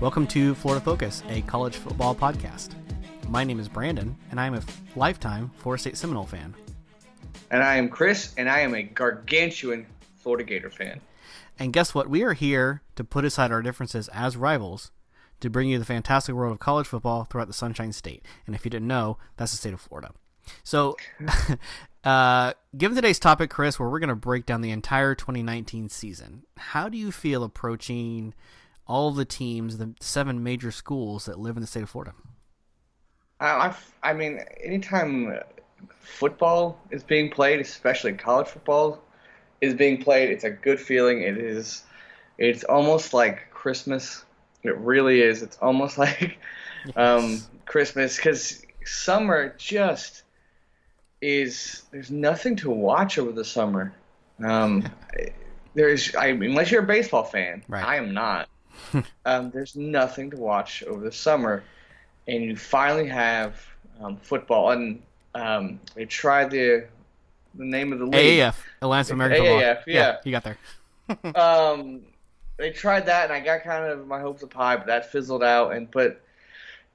Welcome to Florida Focus, a college football podcast. My name is Brandon, and I am a lifetime Florida State Seminole fan. And I am Chris, and I am a gargantuan Florida Gator fan. And guess what? We are here to put aside our differences as rivals to bring you the fantastic world of college football throughout the Sunshine State. And if you didn't know, that's the state of Florida. So, given today's topic, Chris, where we're going to break down the entire 2019 season, how do you feel approaching all of the teams, the 7 major schools that live in the state of Florida? I mean, anytime football is being played, especially college football is being played, it's a good feeling. It's almost like Christmas. It really is. It's almost like Christmas, because summer just is. There's nothing to watch over the summer. Unless you're a baseball fan, right. I am not. There's nothing to watch over the summer, and you finally have football. And they tried the name of the league. AAF, Alliance of American Football. AAF, yeah. You got there. They tried that, and I got kind of my hopes up high, but that fizzled out. But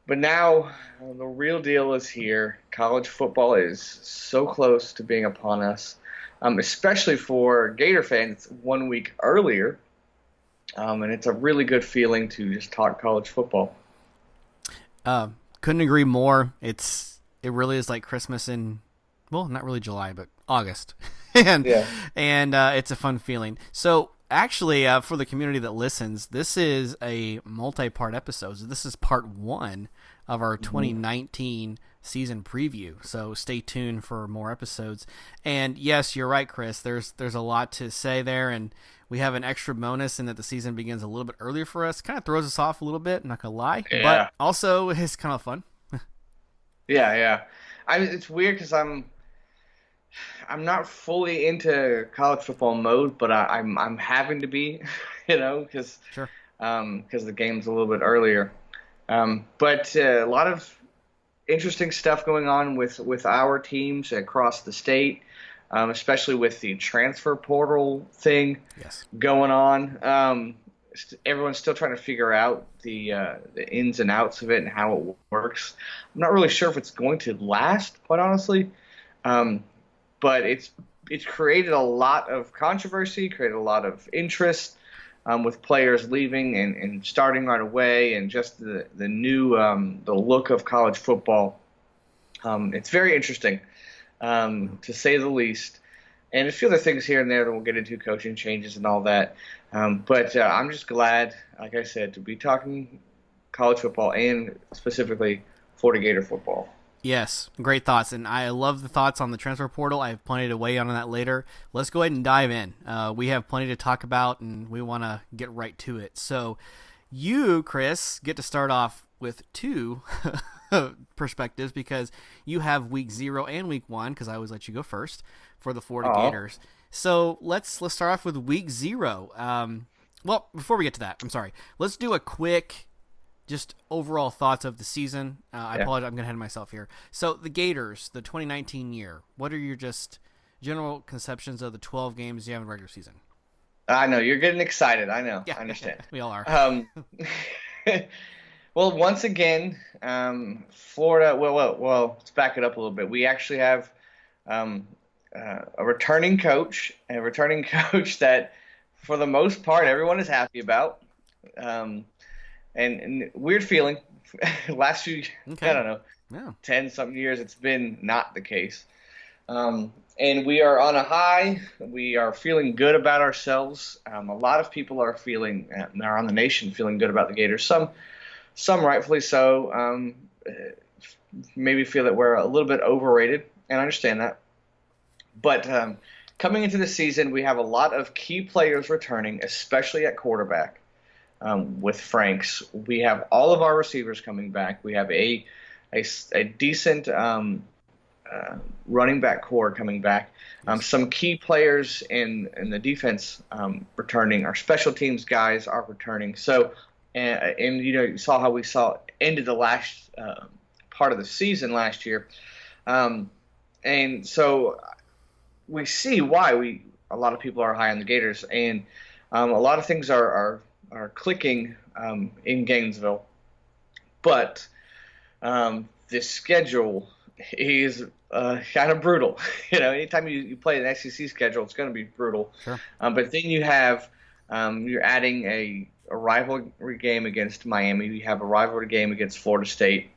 now the real deal is here. College football is so close to being upon us, especially for Gator fans. It's 1 week earlier, and it's a really good feeling to just talk college football. Couldn't agree more. It really is like Christmas in, well, not really July, but August. and it's a fun feeling. So actually, for the community that listens, this is a multi-part episode. So this is part 1 of our 2019 season preview. So stay tuned for more episodes. And yes, you're right, Chris. There's a lot to say there, and we have an extra bonus in that the season begins a little bit earlier for us. Kind of throws us off a little bit, not gonna lie, but also it's kind of fun. Yeah. It's weird because I'm not fully into college football mode, but I'm having to be, because sure. The game's a little bit earlier. But a lot of interesting stuff going on with our teams across the state, especially with the transfer portal thing going on. Everyone's still trying to figure out the ins and outs of it and how it works. I'm not really sure if it's going to last, quite honestly. But it's created a lot of controversy, created a lot of interest with players leaving and starting right away, and just the new the look of college football. It's very interesting, to say the least. And a few other things here and there that we'll get into, coaching changes and all that. But I'm just glad, like I said, to be talking college football and specifically Florida Gator football. Yes, great thoughts, and I love the thoughts on the transfer portal. I have plenty to weigh on that later. Let's go ahead and dive in. We have plenty to talk about, and we want to get right to it. So you, Chris, get to start off with 2 perspectives, because you have week 0 and week 1, because I always let you go first for the Florida Gators. So let's start off with week 0. Well, before we get to that, I'm sorry. Let's do a quick just overall thoughts of the season. I apologize, I'm going to ahead of myself here. So the Gators, the 2019 year, what are your just general conceptions of the 12 games you have in the regular season? I know, you're getting excited. I know. Yeah, I understand. We all are. Well, once again, Florida, well, let's back it up a little bit. We actually have a returning coach that, for the most part, everyone is happy about. And weird feeling, last few, I don't know, 10-something years, it's been not the case. And we are on a high. We are feeling good about ourselves. A lot of people are around the nation feeling good about the Gators. Some rightfully so. Maybe feel that we're a little bit overrated, and I understand that. But coming into the season, we have a lot of key players returning, especially at quarterback. With Franks, we have all of our receivers coming back. We have a decent running back core coming back. Some key players in the defense returning. Our special teams guys are returning. So, and you saw how we ended the last part of the season last year, and so we see why a lot of people are high on the Gators, and a lot of things are are clicking in Gainesville, but the schedule is kind of brutal. Anytime you play an SEC schedule, it's going to be brutal. Sure. But then you have you're adding a rivalry game against Miami. You have a rivalry game against Florida State,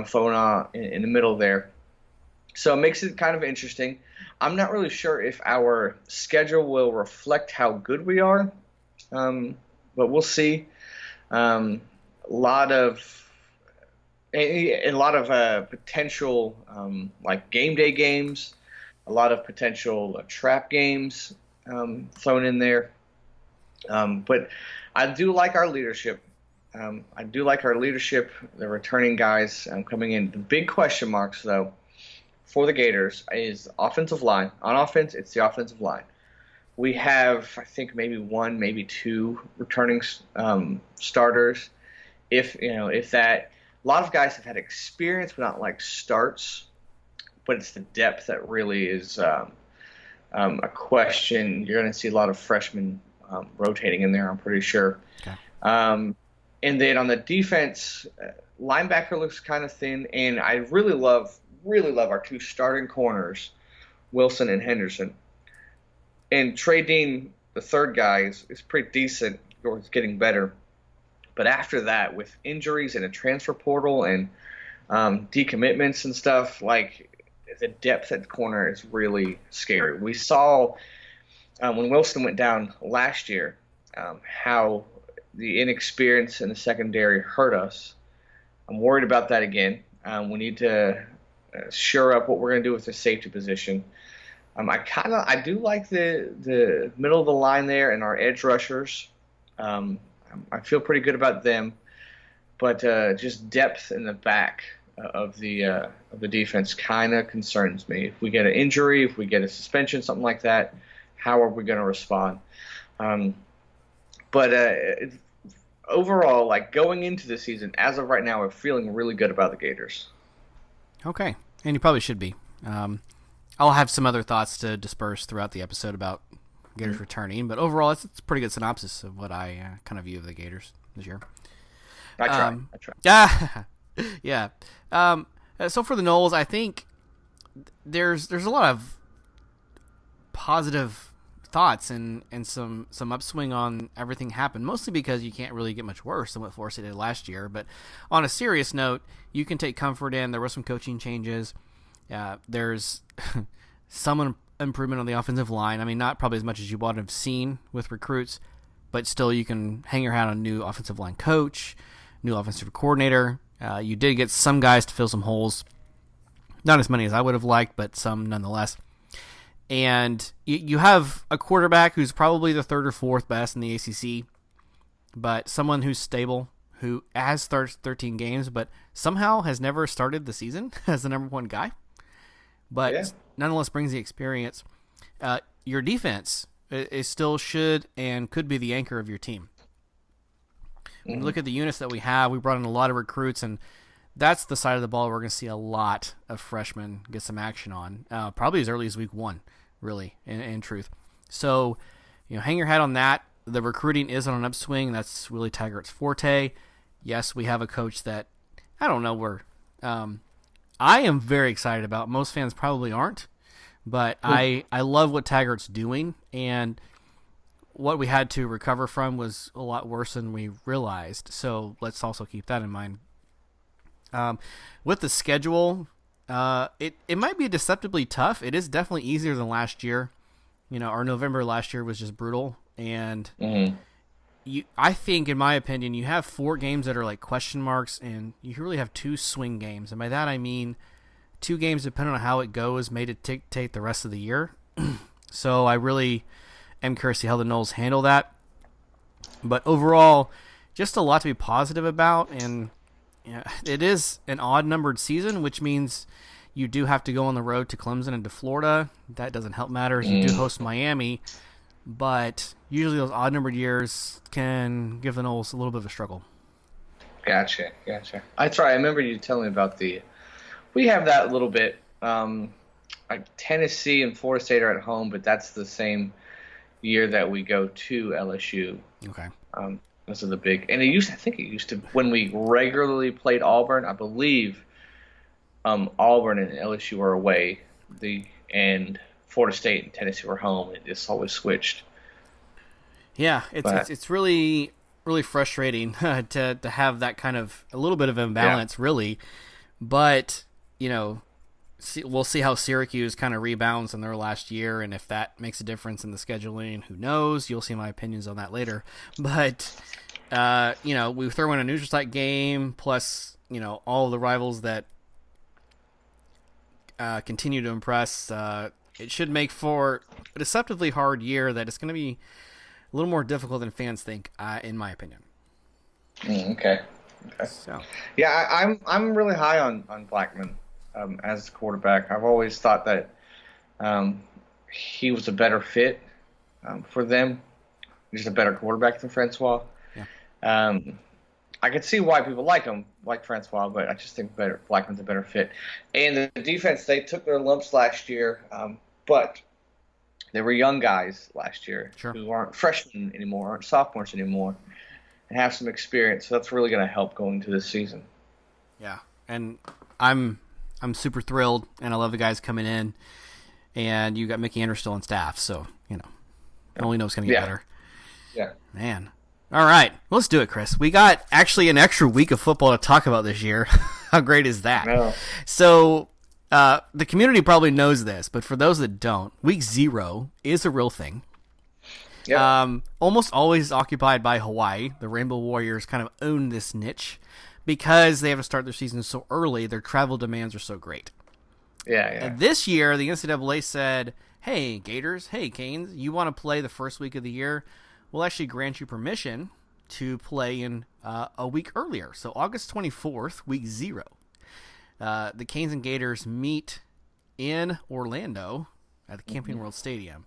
thrown in the middle there. So it makes it kind of interesting. I'm not really sure if our schedule will reflect how good we are, but we'll see. A lot of potential like game day games, a lot of potential trap games thrown in there. But I do like our leadership. The returning guys coming in. The big question marks, though, for the Gators is offensive line. On offense, it's the offensive line. We have, I think, maybe one, maybe two returning starters. If that, a lot of guys have had experience, but not like starts. But it's the depth that really is a question. You're going to see a lot of freshmen rotating in there, I'm pretty sure. Okay. And then on the defense, linebacker looks kind of thin, and I really love our two starting corners, Wilson and Henderson. And Trey Dean, the third guy, is pretty decent, or is getting better. But after that, with injuries and a transfer portal and decommitments and stuff, like the depth at the corner is really scary. We saw when Wilson went down last year how the inexperience in the secondary hurt us. I'm worried about that again. We need to shore up what we're going to do with the safety position. I do like the middle of the line there and our edge rushers. I feel pretty good about them, but just depth in the back of the defense kind of concerns me. If we get an injury, if we get a suspension, something like that, how are we going to respond? But overall, like going into the season, as of right now, we're feeling really good about the Gators. Okay, and you probably should be. I'll have some other thoughts to disperse throughout the episode about Gators returning, but overall, it's a pretty good synopsis of what I kind of view of the Gators this year. I try. Yeah. So for the Noles, I think there's a lot of positive thoughts and some upswing on everything happened, mostly because you can't really get much worse than what Florida State did last year. But on a serious note, you can take comfort in there were some coaching changes. There's some improvement on the offensive line. I mean, not probably as much as you would have seen with recruits, but still you can hang your hat on a new offensive line coach, new offensive coordinator. You did get some guys to fill some holes. Not as many as I would have liked, but some nonetheless. And you have a quarterback who's probably the third or fourth best in the ACC, but someone who's stable, who has started 13 games, but somehow has never started the season as the number one guy, but nonetheless brings the experience. Your defense is still should and could be the anchor of your team. When you look at the units that we have, we brought in a lot of recruits, and that's the side of the ball we're going to see a lot of freshmen get some action on, probably as early as week one, really, in truth. So, hang your hat on that. The recruiting is on an upswing. That's really Taggart's forte. Yes, we have a coach that, I don't know, I am very excited about. Most fans probably aren't, but I love what Taggart's doing, and what we had to recover from was a lot worse than we realized. So let's also keep that in mind. With the schedule, it might be deceptively tough. It is definitely easier than last year. Our November last year was just brutal, and I think, in my opinion, you have 4 games that are like question marks, and you really have 2 swing games. And by that I mean 2 games, depending on how it goes, may dictate the rest of the year. So I really am curious to see how the Noles handle that. But overall, just a lot to be positive about, and it is an odd-numbered season, which means you do have to go on the road to Clemson and to Florida. That doesn't help matters. You do host Miami, but usually those odd-numbered years can give the Noles a little bit of a struggle. Gotcha. That's right. I remember you telling me about we have that a little bit. Like Tennessee and Florida State are at home, but that's the same year that we go to LSU. Okay. Those are the big. And I think it used to when we regularly played Auburn. I believe Auburn and LSU were away. And Florida State and Tennessee were home. It just always switched. Yeah, it's really really frustrating to have that kind of a little bit of imbalance, really. But we'll see how Syracuse kind of rebounds in their last year, and if that makes a difference in the scheduling, who knows? You'll see my opinions on that later. But we throw in a neutral site game, plus all the rivals that continue to impress. It should make for a deceptively hard year that it's going to be a little more difficult than fans think, in my opinion. Okay. So yeah, I'm really high on Blackman as a quarterback. I've always thought that he was a better fit for them. He's a better quarterback than Francois. Yeah. I could see why people like him, like Francois, but I just think Blackman's a better fit. And the defense, they took their lumps last year, but they were young guys last year who aren't freshmen anymore, aren't sophomores anymore, and have some experience. So that's really going to help going into this season. Yeah, and I'm super thrilled, and I love the guys coming in. And you got Mickey Anderson still on staff, so only knows it's going to get better. Yeah, man. All right, let's do it, Chris. We got actually an extra week of football to talk about this year. How great is that? No. So the community probably knows this, but for those that don't, week 0 is a real thing. Yep. Almost always occupied by Hawaii. The Rainbow Warriors kind of own this niche because they have to start their season so early. Their travel demands are so great. Yeah. And this year, the NCAA said, hey, Gators, hey, Canes, you want to play the first week of the year? We'll actually grant you permission to play in a week earlier. So August 24th, week 0. The Canes and Gators meet in Orlando at the Camping World Stadium.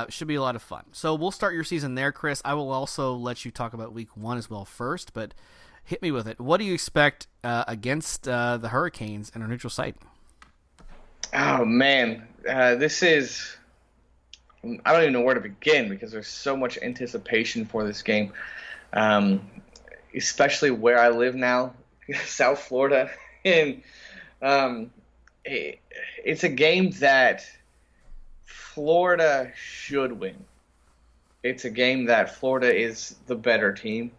Should be a lot of fun. So we'll start your season there, Chris. I will also let you talk about week 1 as well first, but hit me with it. What do you expect against the Hurricanes in our neutral site? Oh, man. This is... I don't even know where to begin because there's so much anticipation for this game, especially where I live now, South Florida. And it's a game that Florida should win. It's a game that Florida is the better team.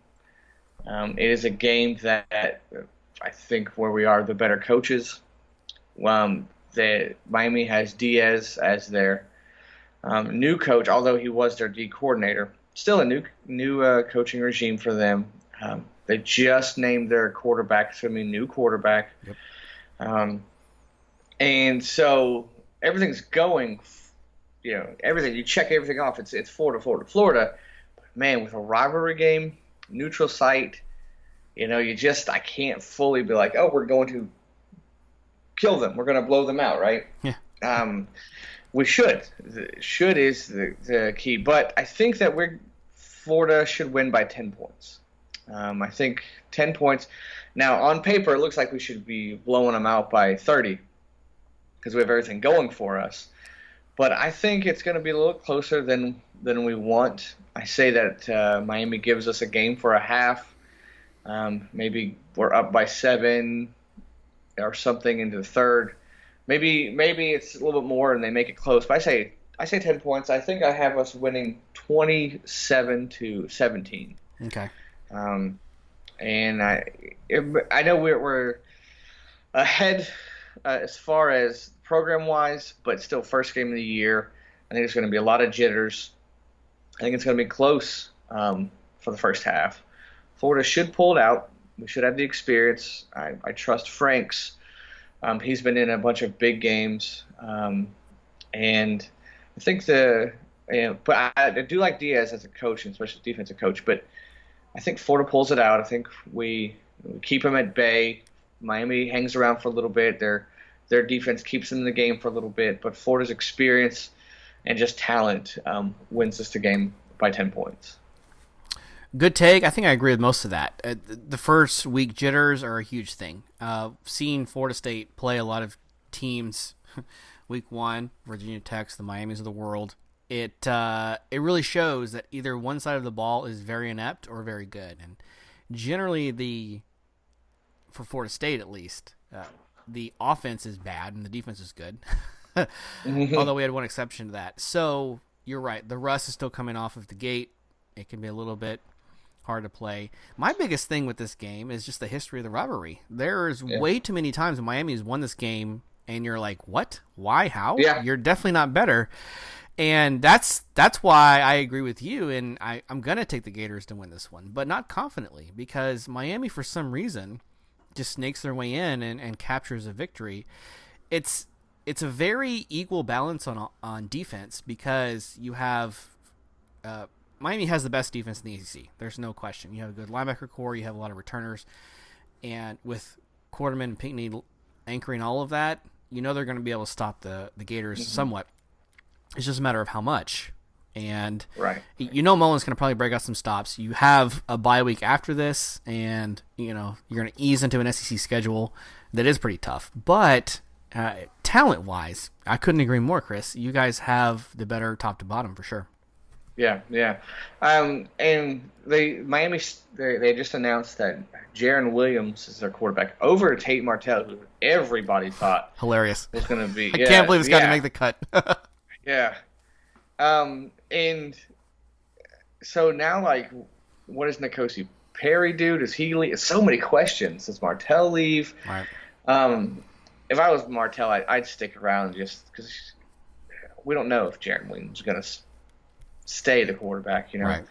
It is a game that I think where we are the better coaches. Miami has Diaz as their new coach, although he was their D coordinator. Still a new coaching regime for them. They just named their quarterback, to me, new quarterback. Yep. And so everything's going, everything. You check everything off. It's Florida. But man, with a rivalry game, neutral site, I can't fully be like, oh, we're going to kill them. We're going to blow them out, right? Yeah. We should. Should is the key. But I think that Florida should win by 10 points. I think 10 points. Now, on paper, it looks like we should be blowing them out by 30 because we have everything going for us. But I think it's going to be a little closer than we want. I say that Miami gives us a game for a half. Maybe we're up by 7 or something into the third. Maybe it's a little bit more and they make it close. But I say 10 points. I think I have us winning 27-17. Okay. And I know we're ahead as far as program wise, but still first game of the year. I think there's going to be a lot of jitters. I think it's going to be close for the first half. Florida should pull it out. We should have the experience. I trust Franks. He's been in a bunch of big games, and I think but I do like Diaz as a coach, and especially defensive coach. But I think Florida pulls it out. I think we keep him at bay. Miami hangs around for a little bit. Their defense keeps them in the game for a little bit, but Florida's experience and just talent wins us the game by 10 points. Good take. I think I agree with most of that. The first week jitters are a huge thing. Seeing Florida State play a lot of teams, week 1, Virginia Tech, the Miamis of the world, it really shows that either one side of the ball is very inept or very good. And generally, for Florida State at least, the offense is bad and the defense is good. Although we had one exception to that. So you're right. The rust is still coming off of the gate. It can be a little bit hard to play. My biggest thing with this game is just the history of the rivalry. There's way too many times when Miami has won this game and you're like, what? Why? How? Yeah. You're definitely not better. And that's why I agree with you, and I'm going to take the Gators to win this one, but not confidently, because Miami, for some reason, just snakes their way in and captures a victory. It's a very equal balance on defense, because you have Miami has the best defense in the ACC. There's no question. You have a good linebacker core. You have a lot of returners. And with Quarterman and Pinckney anchoring all of that, you know they're going to be able to stop the Gators somewhat. It's just a matter of how much. And you know Mullen's going to probably break out some stops. You have a bye week after this, and you know you're going to ease into an SEC schedule that is pretty tough. But talent-wise, I couldn't agree more, Chris. You guys have the better top to bottom for sure. Yeah. And Miami just announced that Jaron Williams is their quarterback over Tate Martell, who everybody thought hilarious was going to be. I can't believe it's got to make the cut. Yeah. And so now, like, what does N'Kosi Perry do? Does he leave? So many questions. Does Martell leave? Right. If I was Martell, I'd stick around just because we don't know if Jaron Williams is going to stay the quarterback, you know. Right.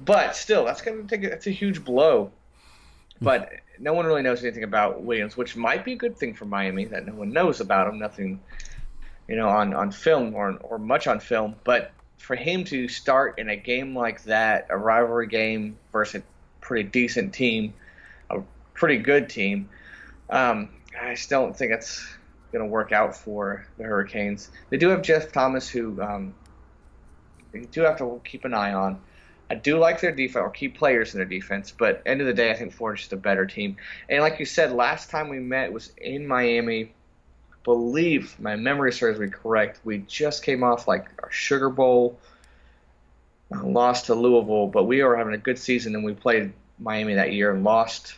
But still, that's a huge blow. But no one really knows anything about Williams, which might be a good thing for Miami, that no one knows about him. Nothing, you know, on film or much on film. But for him to start in a game like that, a rivalry game versus a pretty decent team, a pretty good team, I just don't think it's going to work out for the Hurricanes. They do have Jeff Thomas, who they do have to keep an eye on. I do like their defense, or key players in their defense, but end of the day, I think Florida's just a better team. And like you said, last time we met was in Miami. I believe my memory serves me correct. We just came off like our Sugar Bowl, lost to Louisville, but we were having a good season, and we played Miami that year and lost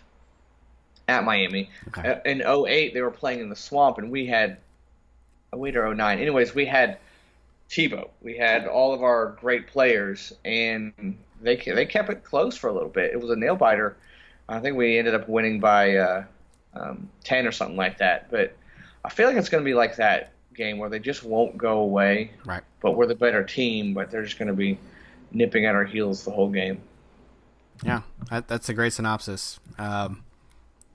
at Miami. Okay. In 2008, they were playing in the Swamp, and we had 2008 or 2009. Anyways, we had Tebow. We had all of our great players, and they kept it close for a little bit. It was a nail biter. I think we ended up winning by 10 or something like that. But I feel like it's going to be like that game where they just won't go away. Right. But we're the better team, but they're just going to be nipping at our heels the whole game. Yeah, that's a great synopsis.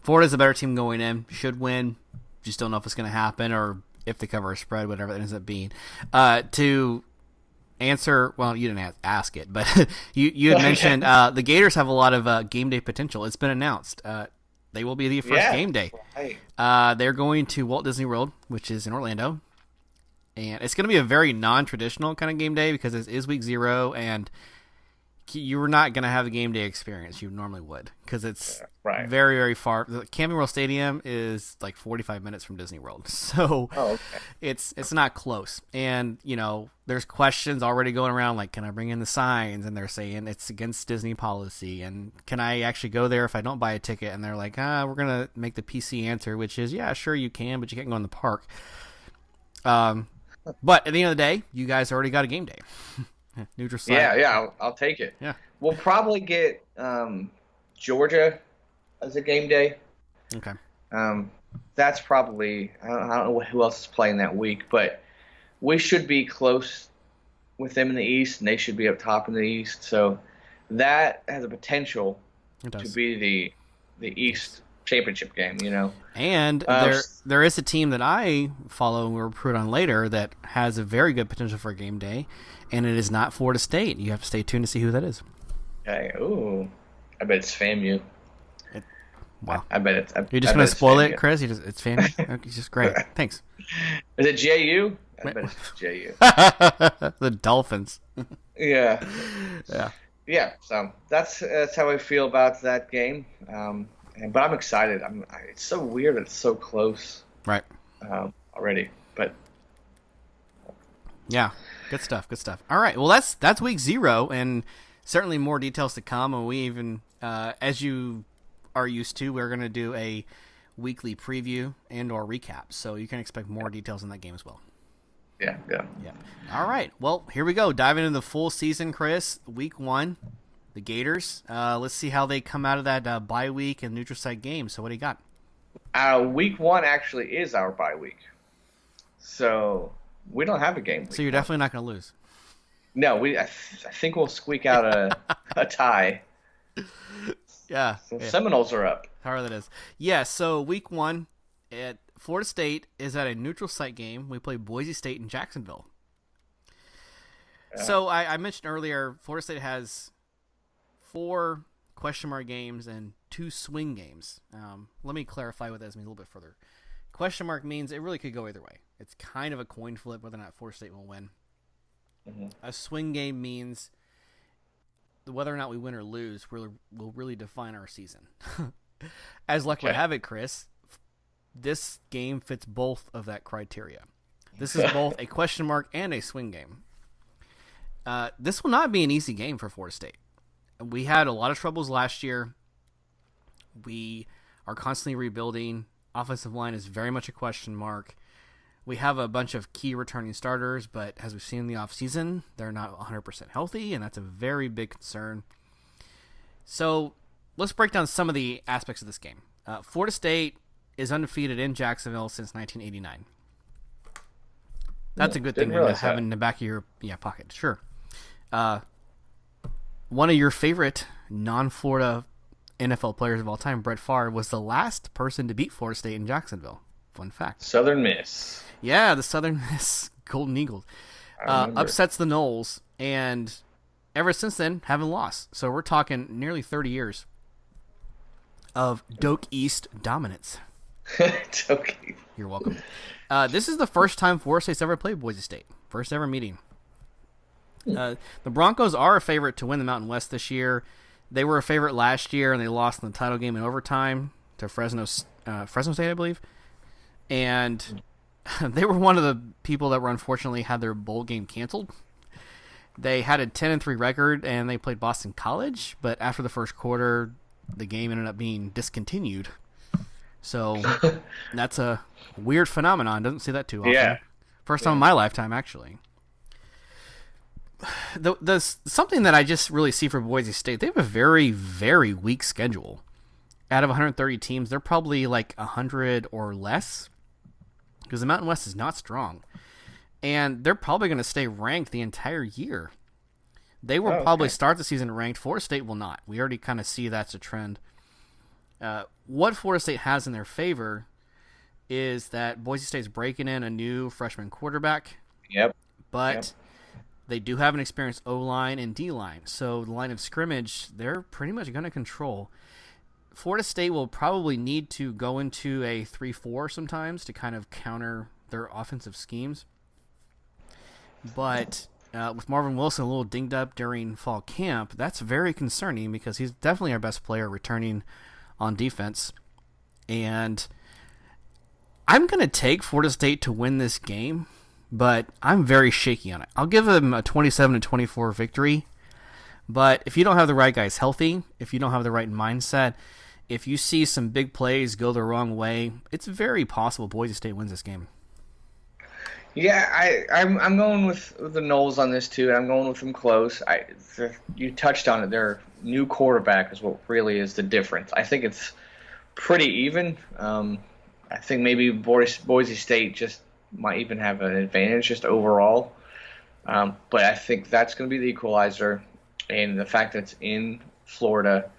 Florida's a better team going in. Should win. Just don't know if it's going to happen or if they cover a spread, whatever it ends up being. To answer, well, you didn't ask it, but you had mentioned the Gators have a lot of game day potential. It's been announced. They will be the first game day. Right. They're going to Walt Disney World, which is in Orlando. And it's going to be a very non-traditional kind of game day because it is week 0, and you're not going to have the game day experience you normally would because it's very, very far. The Camping World Stadium is like 45 minutes from Disney World, so it's not close. And you know, there's questions already going around like, can I bring in the signs? And they're saying it's against Disney policy. And can I actually go there if I don't buy a ticket? And they're like, we're gonna make the PC answer, which is yeah, sure you can, but you can't go in the park. But at the end of the day, you guys already got a game day. Neutral site. Yeah, I'll take it. Yeah, we'll probably get Georgia as a game day. Okay. That's probably I don't know who else is playing that week, but we should be close with them in the East, and they should be up top in the East. So that has a potential to be the East championship game, you know. And there is a team that I follow and we'll recruit on later that has a very good potential for a game day, and it is not Florida State. You have to stay tuned to see who that is. Okay. Ooh, I bet it's FAMU. Wow. I bet it's. You're just going to spoil it, Chris? It's FAMU? It's just great. Thanks. Is it JU? I bet it's JU. The Dolphins. Yeah. Yeah. Yeah. So that's how I feel about that game. But I'm excited. It's so weird that it's so close. Right. Already. But yeah. Good stuff. Good stuff. All right. Well, that's week 0, and certainly more details to come. And we even, as you are used to, we're going to do a weekly preview and/or recap. So you can expect more details in that game as well. Yeah. All right. Well, here we go. Diving into the full season, Chris. Week 1, the Gators. Let's see how they come out of that bye week and neutral site game. So what do you got? Week 1 actually is our bye week, so we don't have a game. So you're definitely not going to lose. No, I think we'll squeak out a tie. Yeah. So Seminoles are up. However that is. Yeah, so week 1 at Florida State is at a neutral site game. We play Boise State in Jacksonville. Yeah. So I mentioned earlier, Florida State has 4 question mark games and 2 swing games. Let me clarify what that means a little bit further. Question mark means it really could go either way. It's kind of a coin flip whether or not Florida State will win. Mm-hmm. A swing game means whether or not we win or lose will really define our season. As luck would have it, Chris, this game fits both of that criteria. This is both a question mark and a swing game. This will not be an easy game for Florida State. We had a lot of troubles last year. We are constantly rebuilding. Offensive line is very much a question mark. We have a bunch of key returning starters, but as we've seen in the offseason, they're not 100% healthy, and that's a very big concern. So let's break down some of the aspects of this game. Florida State is undefeated in Jacksonville since 1989. That's a good thing to have in the back of your pocket. Sure. One of your favorite non-Florida NFL players of all time, Brett Favre, was the last person to beat Florida State in Jacksonville. Fun fact. Southern Miss. Yeah, the Southern Miss Golden Eagles. Upsets the Noles, and ever since then, haven't lost. So we're talking nearly 30 years of Doak East dominance. Doak East. You're welcome. This is the first time Florida State's ever played Boise State. First ever meeting. The Broncos are a favorite to win the Mountain West this year. They were a favorite last year, and they lost in the title game in overtime to Fresno State, I believe. And they were one of the people that were unfortunately had their bowl game canceled. They had a 10-3 record, and they played Boston College. But after the first quarter, the game ended up being discontinued. So that's a weird phenomenon. Doesn't see that too often. Yeah. First time in my lifetime, actually. The something that I just really see for Boise State, they have a very, very weak schedule. Out of 130 teams, they're probably like 100 or less because the Mountain West is not strong. And they're probably going to stay ranked the entire year. They will probably start the season ranked. Florida State will not. We already kind of see that's a trend. What Florida State has in their favor is that Boise State's breaking in a new freshman quarterback. Yep. But they do have an experienced O-line and D-line. So the line of scrimmage, they're pretty much going to control. Florida State will probably need to go into a 3-4 sometimes to kind of counter their offensive schemes. But with Marvin Wilson a little dinged up during fall camp, that's very concerning because he's definitely our best player returning on defense. And I'm going to take Florida State to win this game, but I'm very shaky on it. I'll give them a 27-24 victory. But if you don't have the right guys healthy, if you don't have the right mindset, if you see some big plays go the wrong way, it's very possible Boise State wins this game. Yeah, I'm going with the Noles on this too, and I'm going with them close. You touched on it. Their new quarterback is what really is the difference. I think it's pretty even. I think maybe Boise State just might even have an advantage just overall. But I think that's going to be the equalizer, and the fact that it's in Florida,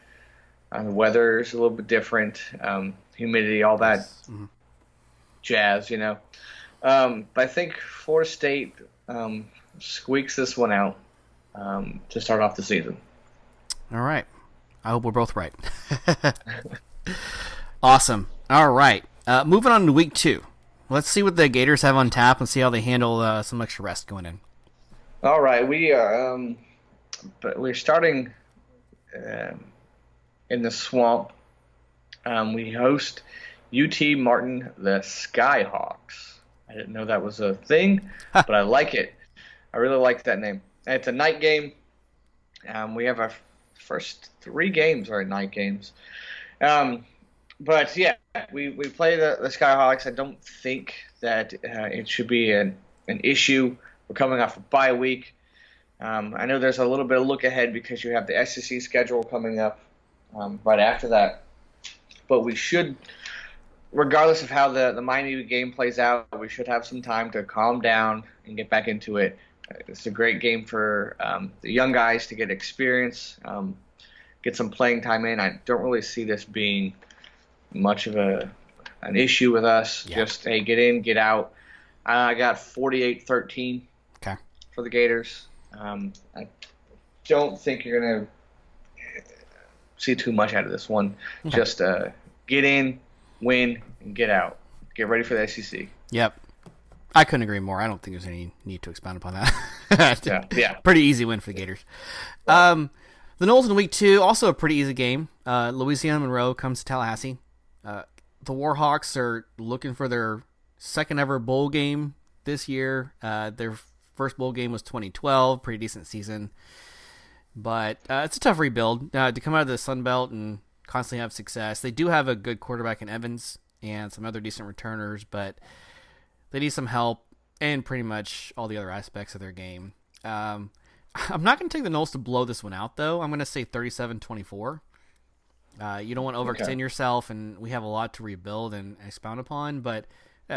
the weather is a little bit different, humidity, all that jazz, you know. But I think Florida State squeaks this one out to start off the season. All right. I hope we're both right. Awesome. All right. Moving on to week 2. Let's see what the Gators have on tap and see how they handle some extra rest going in. All right. We're starting in the swamp. We host UT Martin, the Skyhawks. I didn't know that was a thing, but I like it. I really like that name. And it's a night game. We have our first 3 games are night games. But yeah, we play the Skyhawks. I don't think that it should be an issue. We're coming off a bye week. I know there's a little bit of look ahead because you have the SEC schedule coming up right after that. But we should, regardless of how the Miami game plays out, we should have some time to calm down and get back into it. It's a great game for the young guys to get experience, get some playing time in. I don't really see this being much of an issue with us. Yeah. Just, hey, get in, get out. I got 48-13 for the Gators. I don't think you're going to see too much out of this one. Okay. Just get in, win, and get out. Get ready for the SEC. Yep. I couldn't agree more. I don't think there's any need to expound upon that. Yeah. Pretty easy win for the Gators. The Noles in week 2, also a pretty easy game. Louisiana Monroe comes to Tallahassee. The Warhawks are looking for their second ever bowl game this year. Their first bowl game was 2012, pretty decent season. But it's a tough rebuild to come out of the Sun Belt and constantly have success. They do have a good quarterback in Evans and some other decent returners, but they need some help in pretty much all the other aspects of their game. I'm not going to take the Noles to blow this one out, though. I'm going to say 37-24. You don't want to overextend yourself, and we have a lot to rebuild and expound upon, but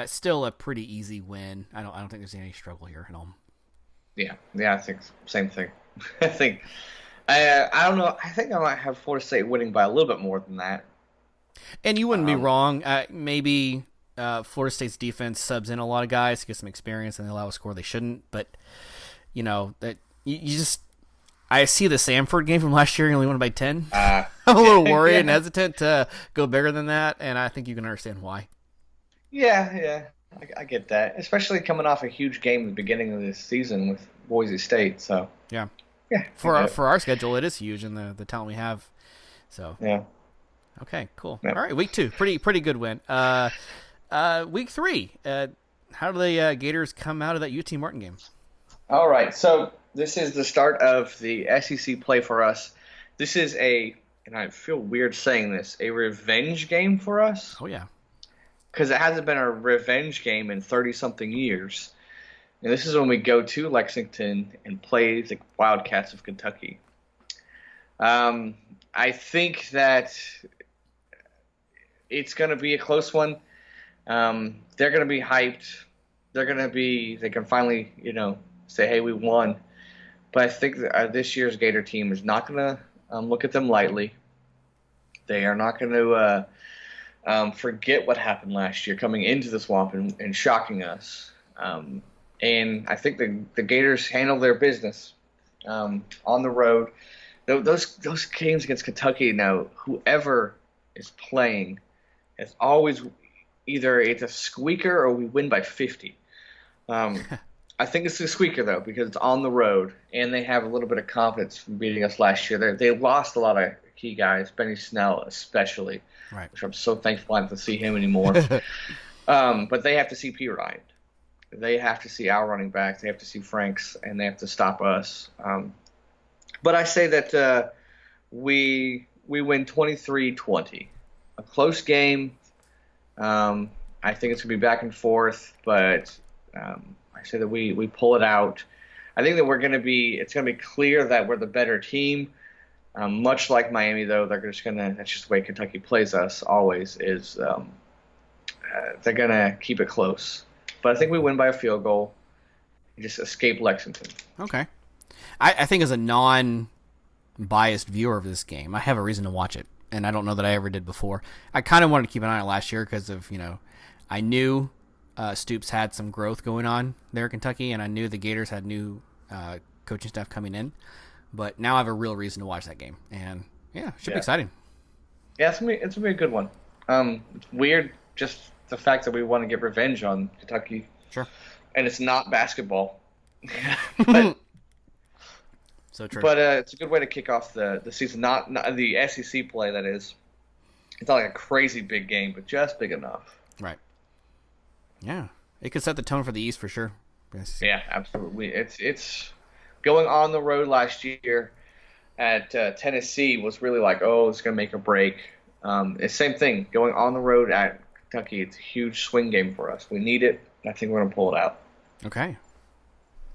still a pretty easy win. I don't think there's any struggle here at all. Yeah, I think same thing. I don't know. I think I might have Florida State winning by a little bit more than that. And you wouldn't be wrong. Maybe Florida State's defense subs in a lot of guys to get some experience, and they allow a score they shouldn't. But that you just. I see the Samford game from last year and only won by 10. I'm a little worried and hesitant to go bigger than that, and I think you can understand why. Yeah. I get that, especially coming off a huge game at the beginning of this season with Boise State. So yeah. For our schedule, it is huge, and the talent we have. So yeah. Okay, cool. Yep. All right, week 2, pretty good win. Week 3, how do the Gators come out of that UT Martin game? All right, so this is the start of the SEC play for us. This is and I feel weird saying this, a revenge game for us. Oh yeah. Because it hasn't been a revenge game in 30-something years. And this is when we go to Lexington and play the Wildcats of Kentucky. I think that it's going to be a close one. They're going to be hyped. They can finally, say, hey, we won. But I think that this year's Gator team is not going to look at them lightly. They are not going to forget what happened last year coming into the swamp and shocking us. And I think the Gators handle their business on the road. Those games against Kentucky, now, whoever is playing is always either it's a squeaker or we win by 50. I think it's a squeaker, though, because it's on the road, and they have a little bit of confidence from beating us last year. They lost a lot of key guys, Benny Snell especially, right, which I'm so thankful I don't have to see him anymore. But they have to see P. Ryan. They have to see our running backs. They have to see Franks, and they have to stop us. But I say that we win 23-20. A close game. I think it's going to be back and forth, but I say that we pull it out. I think that it's going to be clear that we're the better team. Much like Miami, though, that's just the way Kentucky plays us always, is they're going to keep it close. But I think we win by a field goal and just escape Lexington. Okay. I think as a non-biased viewer of this game, I have a reason to watch it, and I don't know that I ever did before. I kind of wanted to keep an eye on it last year because of, I knew Stoops had some growth going on there in Kentucky, and I knew the Gators had new coaching staff coming in. But now I have a real reason to watch that game, and it should be exciting. Yeah, it's gonna be a good one. It's weird, just the fact that we want to get revenge on Kentucky. Sure. And it's not basketball. But, so true. But it's a good way to kick off the season. Not the SEC play, that is. It's not like a crazy big game, but just big enough. Right. Yeah. It could set the tone for the East for sure. Yeah, absolutely. It's going on the road last year at Tennessee was really like, oh, it's going to make or break. It's same thing. Going on the road at Kentucky, it's a huge swing game for us. We need it. I think we're going to pull it out. Okay,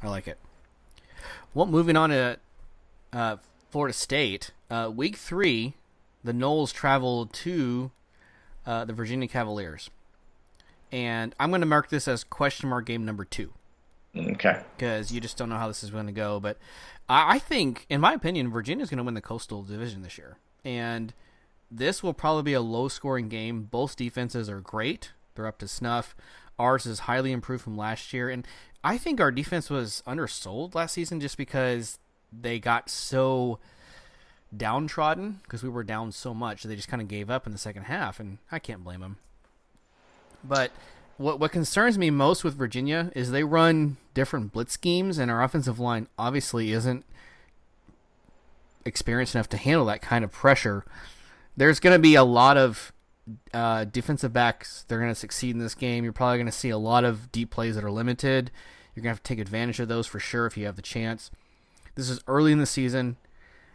I like it. Well, moving on to Florida State, week 3, the Noles traveled to the Virginia Cavaliers, and I'm going to mark this as question mark game number 2. Okay. Because you just don't know how this is going to go. But I think, in my opinion, Virginia's going to win the Coastal Division this year. And this will probably be a low-scoring game. Both defenses are great. They're up to snuff. Ours is highly improved from last year. And I think our defense was undersold last season just because they got so downtrodden because we were down so much. They just kind of gave up in the second half, and I can't blame them. But what concerns me most with Virginia is they run different blitz schemes, and our offensive line obviously isn't experienced enough to handle that kind of pressure. There's going to be a lot of defensive backs. They're going to succeed in this game. You're probably going to see a lot of deep plays that are limited. You're going to have to take advantage of those for sure if you have the chance. This is early in the season.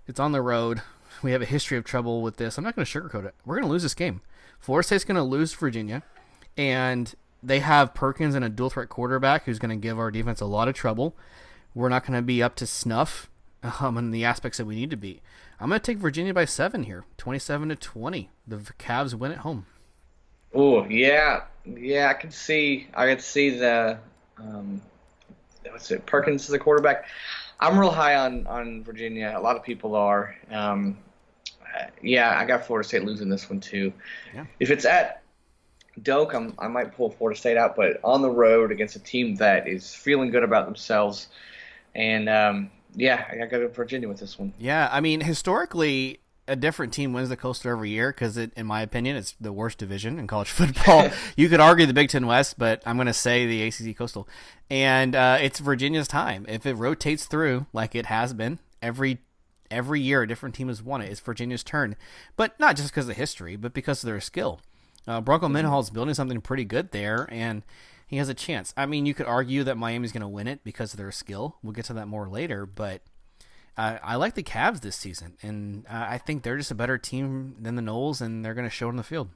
It's on the road. We have a history of trouble with this. I'm not going to sugarcoat it. We're going to lose this game. Florida State's going to lose to Virginia, and they have Perkins and a dual-threat quarterback who's going to give our defense a lot of trouble. We're not going to be up to snuff in the aspects that we need to be. I'm going to take Virginia by 7 here, 27-20. The Cavs win at home. Oh yeah. I could see the what's it? Perkins is the quarterback. I'm real high on Virginia. A lot of people are. I got Florida State losing this one too. Yeah. If it's at Doak, I might pull Florida State out, but on the road against a team that is feeling good about themselves, and I got Virginia with this one. Yeah, I mean, historically, a different team wins the Coastal every year because, in my opinion, it's the worst division in college football. You could argue the Big Ten West, but I'm going to say the ACC Coastal. And it's Virginia's time. If it rotates through like it has been, every year a different team has won it. It's Virginia's turn. But not just because of history, but because of their skill. Bronco Mendenhall's building something pretty good there, and he has a chance. I mean, you could argue that Miami's going to win it because of their skill. We'll get to that more later, but I like the Cavs this season, and I think they're just a better team than the Noles, and they're going to show it on the field.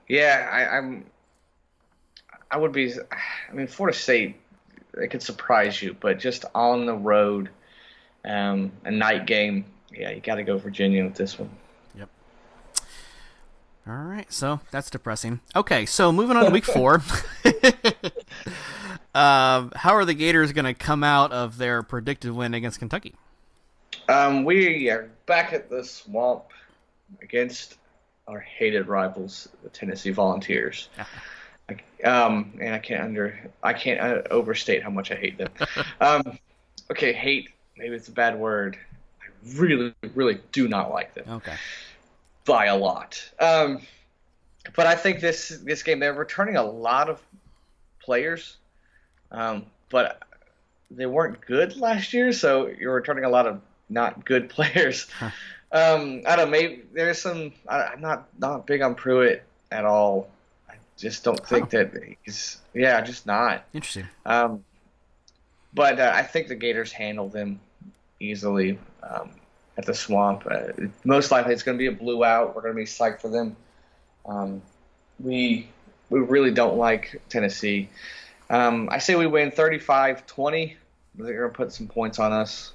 Yeah, I would be. I mean, Florida State, it could surprise you, but just on the road, a night game, yeah, you got to go Virginia with this one. Yep. All right, so that's depressing. Okay, so moving on to week 4. How are the Gators going to come out of their predicted win against Kentucky? We are back at the Swamp against our hated rivals, the Tennessee Volunteers. And I can't overstate how much I hate them. Okay, hate, maybe it's a bad word. I really, really do not like them. Okay. By a lot. But I think this game, they're returning a lot of players, but they weren't good last year, so you're returning a lot of not good players. Huh. I don't know, maybe there's some. I'm not big on Pruitt at all. I just don't think that he's. Yeah, just not. Interesting. But I think the Gators handle them easily at the Swamp. Most likely, it's going to be a blowout. We're going to be psyched for them. We really don't like Tennessee. I say we win 35-20. They're going to put some points on us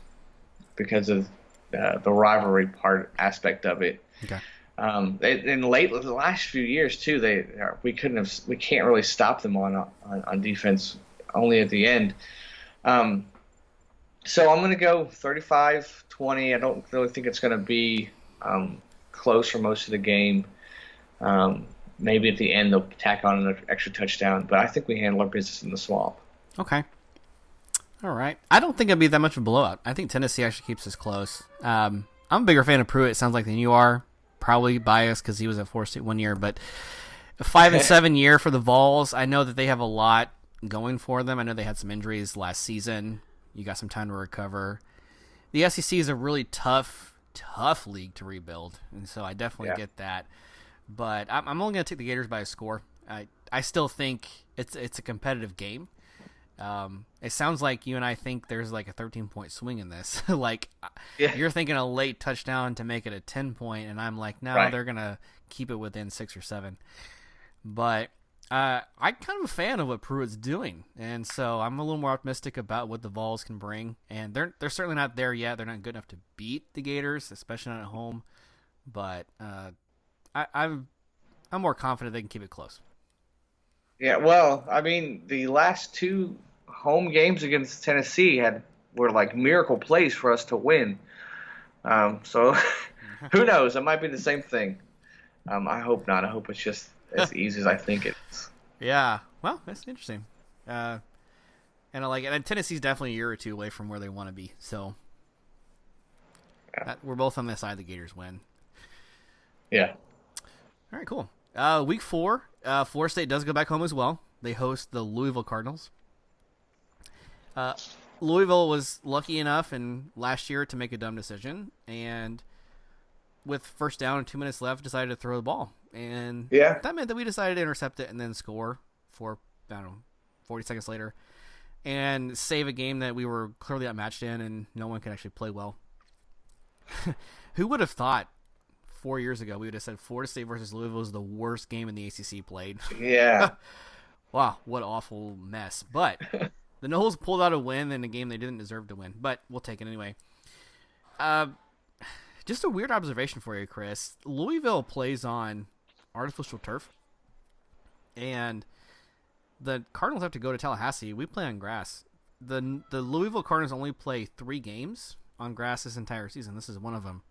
because of the rivalry aspect of it. Okay. And the last few years too, we can't really stop them on defense. Only at the end. So I'm going to go 35-20. I don't really think it's going to be close for most of the game. Maybe at the end they'll tack on an extra touchdown, but I think we handle our business in the Swamp. Okay. All right. I don't think it'd be that much of a blowout. I think Tennessee actually keeps us close. I'm a bigger fan of Pruitt, it sounds like, than you are. Probably biased because he was at Florida State 1 year, but a 5-7 year for the Vols. I know that they have a lot going for them. I know they had some injuries last season. You got some time to recover. The SEC is a really tough league to rebuild, and so I definitely get that. But I'm only going to take the Gators by a score. I still think it's a competitive game. It sounds like you and I think there's like a 13-point swing in this. Like, Yeah. you're thinking a late touchdown to make it a 10-point, and I'm like, no, Right. they're gonna keep it within 6 or 7. But I'm kind of a fan of what Pruitt's doing, and so I'm a little more optimistic about what the Vols can bring. And they're certainly not there yet. They're not good enough to beat the Gators, especially not at home. But I'm more confident they can keep it close. Yeah, well, I mean, the last two home games against Tennessee were like miracle plays for us to win. So who knows? It might be the same thing. I hope not. I hope it's just as easy as I think it is. Yeah, well, that's interesting. And I like it. And Tennessee's definitely a year or two away from where they want to be. So we're both on the side the Gators win. Yeah. All right, cool. Week 4, Florida State does go back home as well. They host the Louisville Cardinals. Louisville was lucky enough in last year to make a dumb decision, and with first down and 2 minutes left, decided to throw the ball. And that meant that we decided to intercept it and then score for, 40 seconds later, and save a game that we were clearly outmatched in and no one could actually play well. Who would have thought 4 years ago we would have said Florida State versus Louisville is the worst game in the ACC played? Yeah. Wow, what an awful mess. But the Noles pulled out a win in a game they didn't deserve to win, but we'll take it anyway. Just a weird observation for you, Chris. Louisville plays on artificial turf, and the Cardinals have to go to Tallahassee. We play on grass. The Louisville Cardinals only play 3 games on grass this entire season. This is one of them.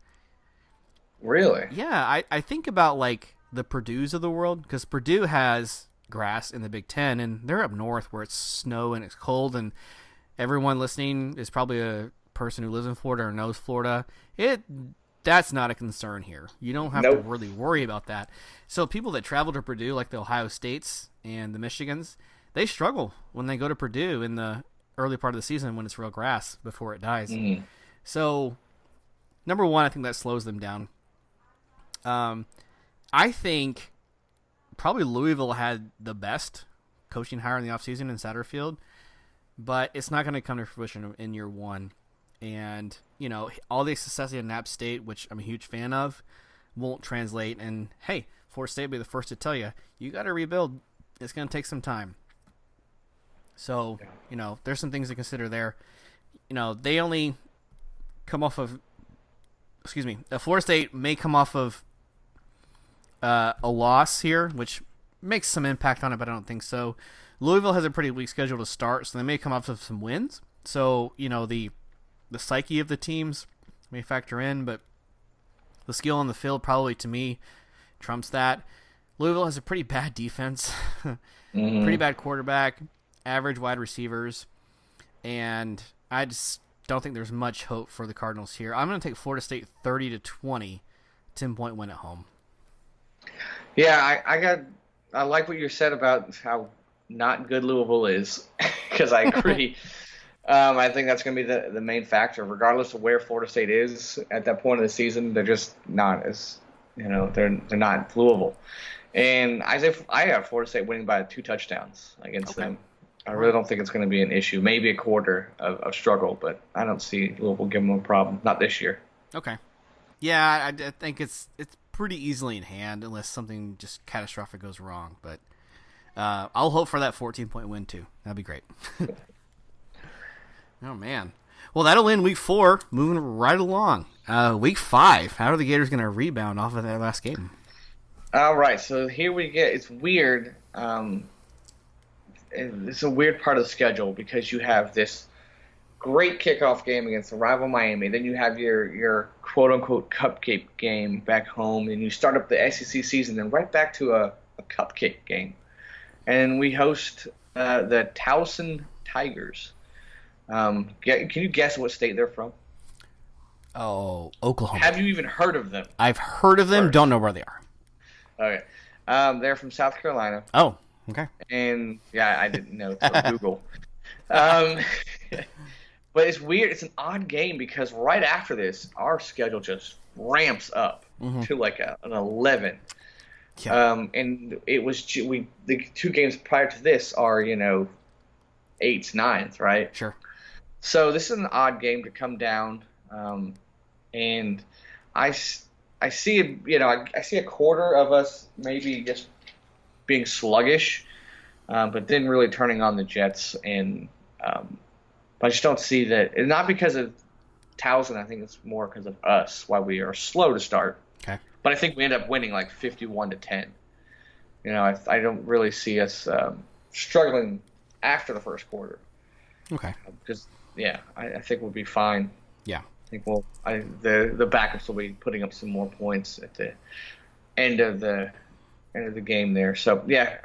Really? Yeah, I think about like the Purdue's of the world, because Purdue has grass in the Big Ten, and they're up north where it's snow and it's cold, and everyone listening is probably a person who lives in Florida or knows Florida. That's not a concern here. You don't have to really worry about that. So people that travel to Purdue, like the Ohio States and the Michigans, they struggle when they go to Purdue in the early part of the season when it's real grass before it dies. Mm. So, number one, I think that slows them down. I think probably Louisville had the best coaching hire in the offseason in Satterfield, but it's not going to come to fruition in year one. And, all the success in App State, which I'm a huge fan of, won't translate. And, hey, Florida State will be the first to tell you, you got to rebuild. It's going to take some time. So, there's some things to consider there. They only come off of, Florida State may come off of a loss here, which makes some impact on it, but I don't think so. Louisville has a pretty weak schedule to start, so they may come off of some wins. So, the psyche of the teams may factor in, but the skill on the field probably, to me, trumps that. Louisville has a pretty bad defense, pretty bad quarterback, average wide receivers, and I just don't think there's much hope for the Cardinals here. I'm going to take Florida State 30-20, 10-point win at home. Yeah, I like what you said about how not good Louisville is, because I agree. I think that's going to be the main factor, regardless of where Florida State is at that point of the season. They're just not as, they're not Louisville. And I have Florida State winning by 2 touchdowns against them. I really don't think it's going to be an issue. Maybe a quarter of struggle, but I don't see Louisville giving them a problem. Not this year. Okay. Yeah, I think it's pretty easily in hand unless something just catastrophic goes wrong. But I'll hope for that 14-point win too. That'd be great. Oh, man. Well, that'll end week 4, moving right along. Week 5, how are the Gators going to rebound off of that last game? All right, so here we get, it's weird. It's a weird part of the schedule because you have this great kickoff game against the rival Miami. Then you have your quote-unquote cupcake game back home, and you start up the SEC season, then right back to a cupcake game. And we host the Towson Tigers. Can you guess what state they're from? Oh, Oklahoma. Have you even heard of them? I've heard of them, don't know where they are. Okay. They're from South Carolina. Oh, okay. And, yeah, I didn't know through Google. But it's weird. It's an odd game because right after this, our schedule just ramps up to like an 11. Yeah. And it was the 2 games prior to this are, eights, nines, right? Sure. So this is an odd game to come down, and I, I see, I see a quarter of us maybe just being sluggish, but then really turning on the Jets, and but I just don't see that. And not because of Towson, I think it's more because of us, why we are slow to start. Okay. But I think we end up winning like 51-10. I don't really see us struggling after the first quarter. Okay. Because I think we'll be fine. Yeah. I think the backups will be putting up some more points at the end of the game there. So yeah,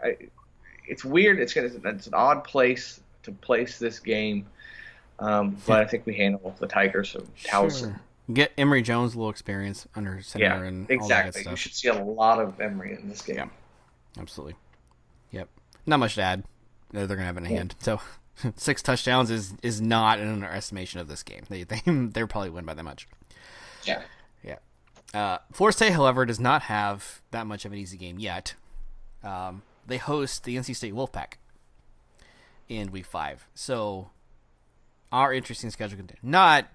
it's weird. It's an odd place to place this game, but I think we handle the Tigers of Towson. Sure. Get Emory Jones a little experience under center and exactly. all that good stuff. You should see a lot of Emory in this game. Yeah, absolutely. Yep. Not much to add. They're going to have it in hand. So 6 touchdowns is not an underestimation of this game. They'll probably win by that much. Yeah. Yeah. Florida State, however, does not have that much of an easy game yet. They host the NC State Wolfpack in Week 5. So our interesting schedule continues. Not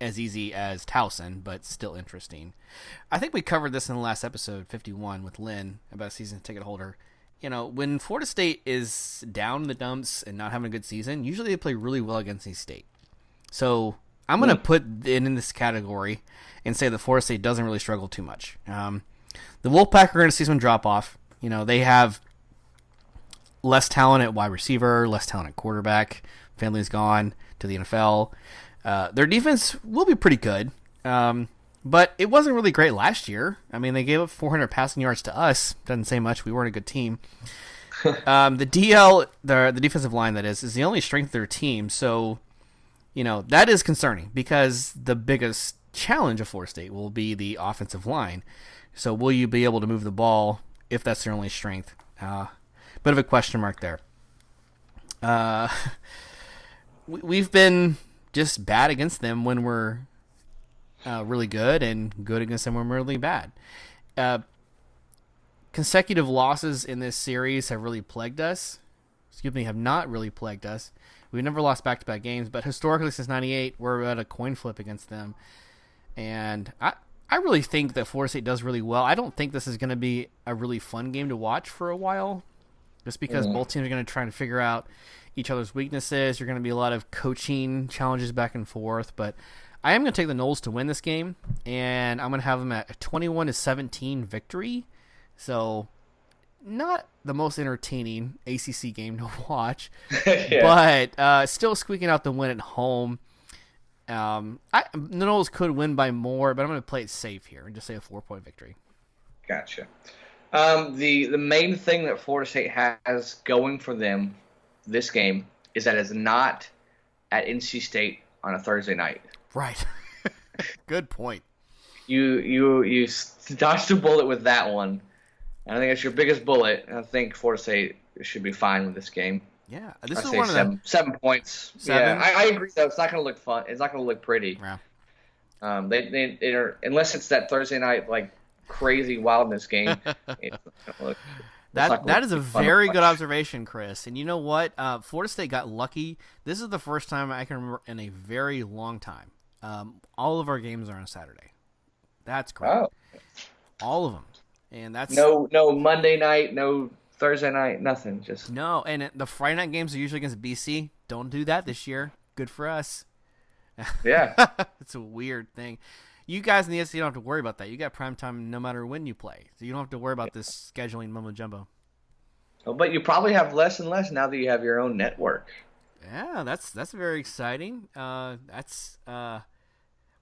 as easy as Towson, but still interesting. I think we covered this in the last episode, 51, with Lynn, about a season ticket holder. When Florida State is down in the dumps and not having a good season, usually they play really well against NC State. So I'm going to put it in this category and say that Florida State doesn't really struggle too much. The Wolfpack are going to see some drop-off. They have less talent at wide receiver, less talent at quarterback. Finley's gone to the NFL. Their defense will be pretty good, but it wasn't really great last year. I mean, they gave up 400 passing yards to us. Doesn't say much. We weren't a good team. The DL, the defensive line, that is the only strength of their team. So, that is concerning because the biggest challenge of Florida State will be the offensive line. So, will you be able to move the ball if that's their only strength? Bit of a question mark there. We've been just bad against them when we're really good, and good against them when we're really bad. Consecutive losses in this series have really plagued us. Have not really plagued us. We've never lost back-to-back games, but historically since '98, we're at a coin flip against them. And I really think that Florida State does really well. I don't think this is going to be a really fun game to watch for a while, just because both teams are going to try to figure out each other's weaknesses. You're going to be a lot of coaching challenges back and forth, but I am going to take the Noles to win this game, and I'm going to have them at a 21-17 victory. So, not the most entertaining ACC game to watch, but still squeaking out the win at home. The Noles could win by more, but I'm going to play it safe here and just say a 4-point victory. Gotcha. The main thing that Florida State has going for them this game is that it's not at NC State on a Thursday night. Right. Good point. You dodged a bullet with that one. I think it's your biggest bullet. I think Florida State should be fine with this game. Yeah, this is one of them. 7 points. 7? Yeah, I agree though. It's not going to look fun. It's not going to look pretty. Yeah. They are, unless it's that Thursday night like crazy wildness game. It's not gonna look. That is a very good observation, Chris. And you know what? Florida State got lucky. This is the first time I can remember in a very long time. All of our games are on Saturday. That's great. Oh. All of them. And that's no Monday night, no Thursday night, nothing. Just no. And the Friday night games are usually against BC. Don't do that this year. Good for us. Yeah. It's a weird thing. You guys in the SEC don't have to worry about that. You got prime time no matter when you play. So you don't have to worry about this scheduling mumbo jumbo. Oh, but you probably have less and less now that you have your own network. Yeah, that's very exciting. We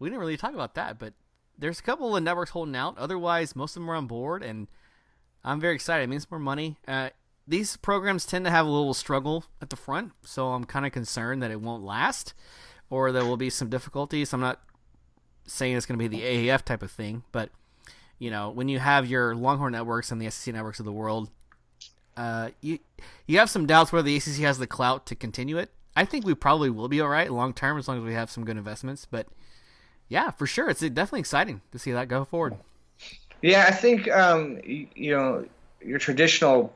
didn't really talk about that, but there's a couple of networks holding out. Otherwise, most of them are on board, and I'm very excited. It means more money. These programs tend to have a little struggle at the front, so I'm kind of concerned that it won't last or there will be some difficulties. I'm not saying it's going to be the AAF type of thing, but when you have your Longhorn networks and the SEC networks of the world, you have some doubts whether the ACC has the clout to continue it. I think we probably will be all right long term as long as we have some good investments. But yeah, for sure, it's definitely exciting to see that go forward. Yeah, I think your traditional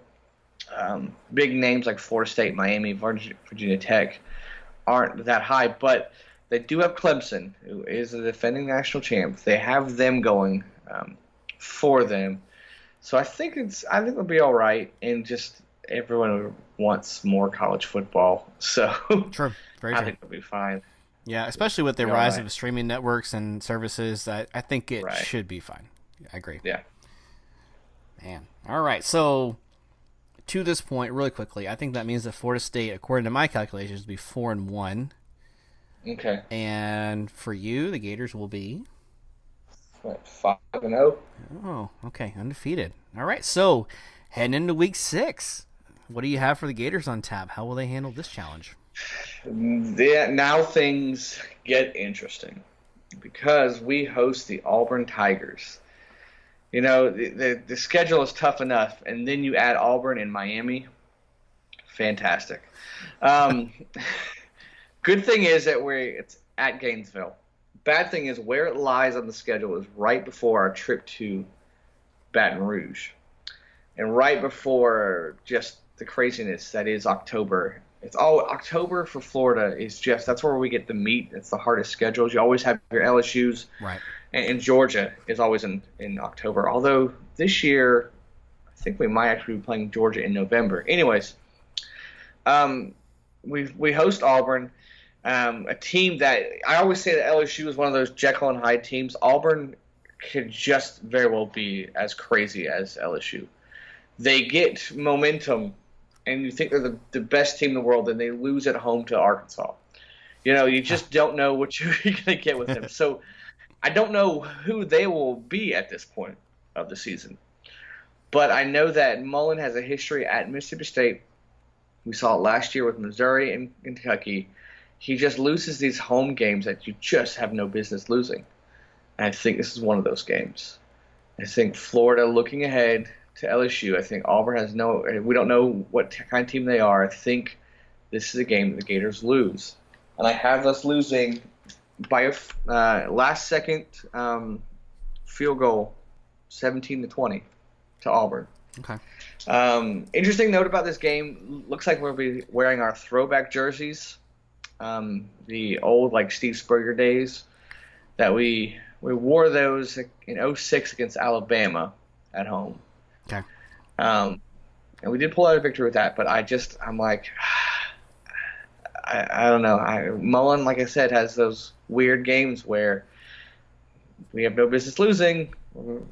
Big names like Florida State, Miami, Virginia Tech aren't that high, but they do have Clemson, who is the defending national champ. They have them going for them, so I think it'll be all right. And just everyone wants more college football, so True, very I true. think it'll be fine. Yeah, especially with the Be all rise right. of streaming networks and services, I think it Right. should be fine. I agree. Yeah. Man. All right, so to this point, really quickly, I think that means that Florida State, according to my calculations, will be 4-1. Okay. And for you, the Gators will be 5-0. oh, okay, undefeated. All right, so heading into week 6, what do you have for the Gators on tap? How will they handle this challenge? Yeah, now things get interesting because we host the Auburn Tigers. You know, the schedule is tough enough, and then you add Auburn and Miami. Fantastic. Um, good thing is that it's at Gainesville. Bad thing is where it lies on the schedule is right before our trip to Baton Rouge, and right before just the craziness that is October. It's all October for Florida is just that's where we get the meat. It's the hardest schedules. You always have your LSU's. Right. And Georgia is always in October. Although this year, I think we might actually be playing Georgia in November. Anyways, we host Auburn, a team that I always say that LSU is one of those Jekyll and Hyde teams. Auburn could just very well be as crazy as LSU. They get momentum, and you think they're the best team in the world, and they lose at home to Arkansas. You know, you just don't know what you're going to get with them. So I don't know who they will be at this point of the season. But I know that Mullen has a history at Mississippi State. We saw it last year with Missouri and Kentucky. He just loses these home games that you just have no business losing. And I think this is one of those games. I think Florida looking ahead to LSU. I think Auburn has we don't know what kind of team they are. I think this is a game that the Gators lose. And I have us losing by a last-second field goal, 17-20 to Auburn. Okay. Interesting note about this game, looks like we'll be wearing our throwback jerseys, the old like Steve Spurrier days that we wore those in 06 against Alabama at home. Okay. And we did pull out a victory with that, but I'm like, I don't know. Mullen, like I said, has those weird games where we have no business losing,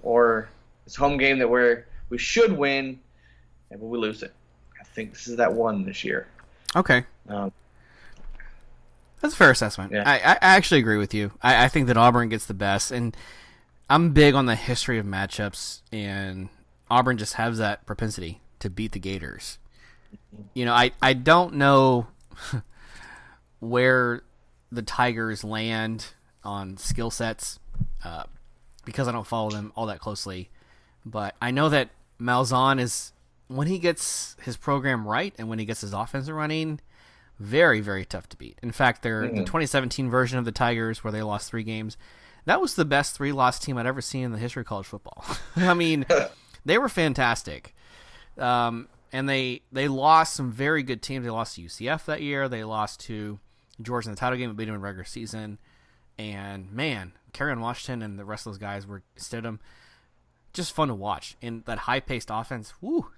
or it's a home game that where we should win, and we lose it. I think this is that one this year. Okay. That's a fair assessment. Yeah. I actually agree with you. I think that Auburn gets the best, and I'm big on the history of matchups, and Auburn just has that propensity to beat the Gators. You know, I don't know where the Tigers land on skill sets because I don't follow them all that closely. But I know that Malzahn is, when he gets his program right and when he gets his offense running, very, very tough to beat. In fact, the 2017 version of the Tigers where they lost 3 games, that was the best 3-loss team I'd ever seen in the history of college football. I mean, they were fantastic. And they lost some very good teams. They lost to UCF that year. They lost to Georgia in the title game, but beat them in regular season. And, man, Kerryon Washington and the rest of those guys were Stidham. Just fun to watch. And that high-paced offense, whoo.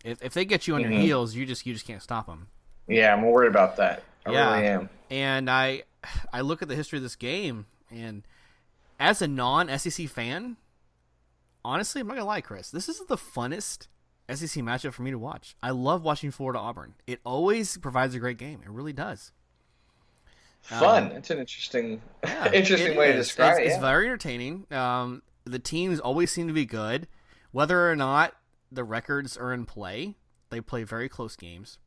If they get you on your heels, you just can't stop them. Yeah, I'm worried about that. I really am. And I look at the history of this game, and as a non-SEC fan, honestly, I'm not going to lie, Chris, this is the funnest SEC matchup for me to watch. I love watching Florida-Auburn. It always provides a great game. It really does. Fun. It's an interesting way to describe it. It's very entertaining. The teams always seem to be good. Whether or not the records are in play, they play very close games.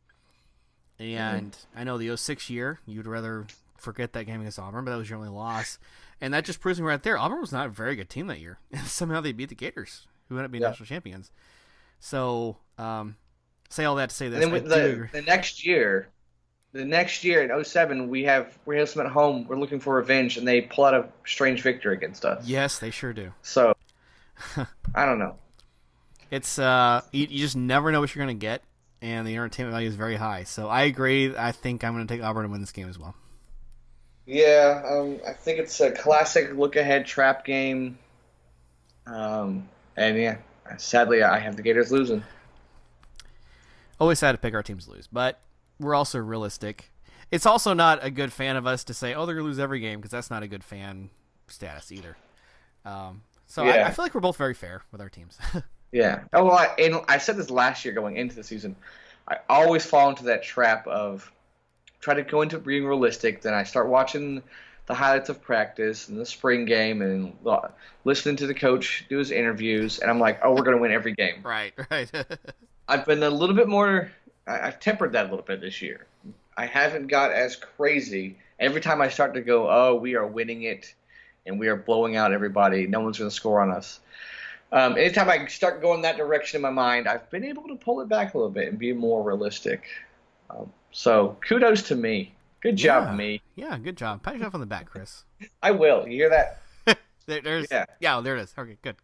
And I know the 06 year, you'd rather forget that game against Auburn, but that was your only loss. And that just proves me right there. Auburn was not a very good team that year. Somehow they beat the Gators, who ended up being national champions. So, say all that to say this. And then the next year in 07, we have them at home. We're looking for revenge, and they pull out a strange victory against us. Yes, they sure do. So, I don't know. It's you just never know what you're going to get and the entertainment value is very high. So I agree. I think I'm going to take Auburn to win this game as well. Yeah, I think it's a classic look-ahead trap game. And yeah, sadly, I have the Gators losing. Always sad to pick our teams to lose, but we're also realistic. It's also not a good fan of us to say, oh, they're going to lose every game, because that's not a good fan status either. So Yeah. I feel like we're both very fair with our teams. Yeah. Oh, well, and I said this last year going into the season. I always fall into that trap of try to go into being realistic. Then I start watching the highlights of practice and the spring game and listening to the coach do his interviews. And I'm like, oh, we're going to win every game. Right. I've been a little bit more – I've tempered that a little bit this year. I haven't got as crazy. Every time I start to go, oh, we are winning it and we are blowing out everybody, no one's going to score on us. Anytime I start going that direction in my mind, I've been able to pull it back a little bit and be more realistic. So kudos to me. Good job, me. Yeah, good job. Pat yourself on the back, Chris. I will. You hear that? There's yeah, there it is. Okay, good.